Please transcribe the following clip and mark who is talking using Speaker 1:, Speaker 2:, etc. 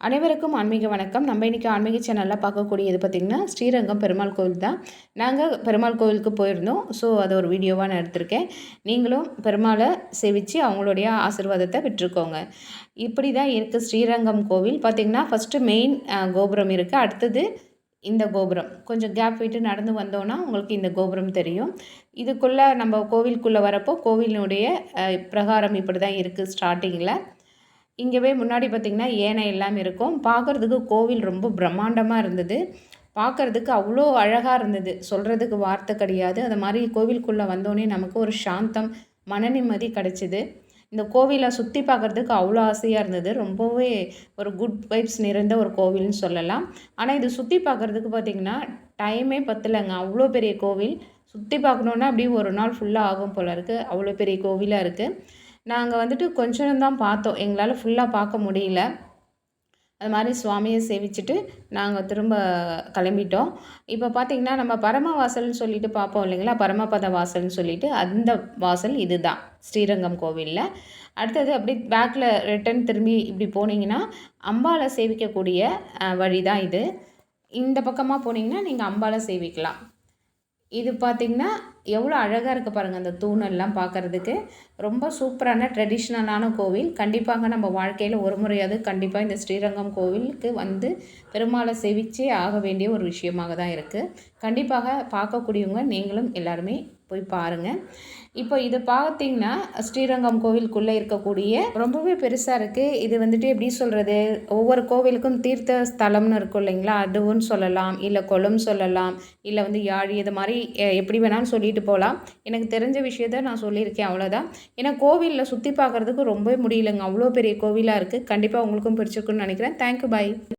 Speaker 1: அனைவருக்கும் ஆன்மீக வணக்கம். நம்ம இன்றைக்கி ஆன்மீக சேனலில் பார்க்கக்கூடியது பார்த்திங்கன்னா ஸ்ரீரங்கம் பெருமாள் கோவில் தான். நாங்கள் பெருமாள் கோவிலுக்கு போயிருந்தோம். ஸோ அதை ஒரு வீடியோவாக நான் எடுத்திருக்கேன். நீங்களும் பெருமாளை சேவித்து அவங்களுடைய ஆசீர்வாதத்தை பெற்றுக்கோங்க. இப்படி தான் இருக்குது ஸ்ரீரங்கம் கோவில். பார்த்திங்கன்னா ஃபஸ்ட்டு மெயின் கோபுரம் இருக்குது. அடுத்தது இந்த கோபுரம். கொஞ்சம் கேப் விட்டு நடந்து வந்தோன்னா உங்களுக்கு இந்த கோபுரம் தெரியும். இதுக்குள்ளே நம்ம கோவிலுக்குள்ளே வரப்போ கோவிலினுடைய பிரகாரம் இப்படி தான் இருக்குது ஸ்டார்டிங்கில். இங்கேவே முன்னாடி பார்த்திங்கன்னா யானை எல்லாம் இருக்கும். பார்க்குறதுக்கு கோவில் ரொம்ப பிரம்மாண்டமாக இருந்தது. பார்க்குறதுக்கு அவ்வளோ அழகாக இருந்தது. சொல்கிறதுக்கு வார்த்தை கிடையாது. அது மாதிரி கோவிலுக்குள்ளே வந்தோடனே நமக்கு ஒரு சாந்தம், மன நிம்மதி கிடச்சிது. இந்த கோவிலை சுற்றி பார்க்குறதுக்கு அவ்வளோ ஆசையாக இருந்தது. ரொம்பவே ஒரு குட் வைப்ஸ் நிறைந்த ஒரு கோவில்னு சொல்லலாம். ஆனால் இது சுற்றி பார்க்குறதுக்கு பார்த்திங்கன்னா டைமே பத்தலைங்க. அவ்வளோ பெரிய கோவில். சுற்றி பார்க்கணுன்னா அப்படியே ஒரு நாள் ஃபுல்லாக ஆகும் போல் இருக்குது. அவ்வளோ பெரிய கோவிலாக இருக்குது. நாங்கள் வந்துட்டு கொஞ்சம் தான் பார்த்தோம். எங்களால் ஃபுல்லாக பார்க்க முடியல. அது மாதிரி சுவாமியை சேவிச்சுட்டு நாங்கள் திரும்ப கிளம்பிட்டோம். இப்போ பார்த்திங்கன்னா நம்ம பரம வாசல்னு சொல்லிட்டு பார்ப்போம் இல்லைங்களா, பரமபத வாசல்னு சொல்லிட்டு அந்த வாசல் இது தான் ஸ்ரீரங்கம் கோவிலில். அடுத்தது அப்படி பேக்கில் ரிட்டன் திரும்பி இப்படி போனீங்கன்னா அம்பாவை சேவிக்கக்கூடிய வழி தான் இது. இந்த பக்கமாக போனீங்கன்னா நீங்கள் அம்பாவை சேவிக்கலாம். இது பார்த்திங்கன்னா எவ்வளோ அழகாக இருக்குது பாருங்கள். அந்த தூணெல்லாம் பார்க்குறதுக்கு ரொம்ப சூப்பரான ட்ரெடிஷ்னலான கோவில். கண்டிப்பாக நம்ம வாழ்க்கையில் ஒரு முறையாவது கண்டிப்பாக இந்த ஸ்ரீரங்கம் கோவிலுக்கு வந்து பெருமாளை சேவிச்சே ஆக வேண்டிய ஒரு விஷயமாக தான் இருக்குது. கண்டிப்பாக பார்க்கக்கூடியவங்க நீங்களும் எல்லாருமே போய் பாருங்கள். இப்போ இது பார்த்திங்கன்னா ஸ்ரீரங்கம் கோவிலுக்குள்ளே இருக்கக்கூடிய ரொம்பவே பெருசாக இருக்குது. இது வந்துட்டு எப்படி சொல்கிறது, ஒவ்வொரு கோவிலுக்கும் தீர்த்த ஸ்தலம்னு இருக்கும் இல்லைங்களா, அதுவும் சொல்லலாம், இல்லை குளம் சொல்லலாம், இல்லை வந்து யாழி, இது மாதிரி எப்படி வேணாலும் சொல்லிட்டு போகலாம். எனக்கு தெரிஞ்ச விஷயத்த நான் சொல்லியிருக்கேன், அவ்வளோதான். ஏன்னா கோவிலில் சுற்றி பார்க்குறதுக்கு ரொம்பவே முடியலைங்க. அவ்வளோ பெரிய கோவிலாக இருக்குது. கண்டிப்பாக உங்களுக்கும் பிடிச்சிருக்குன்னு நினைக்கிறேன். தேங்க்யூ, பாய்.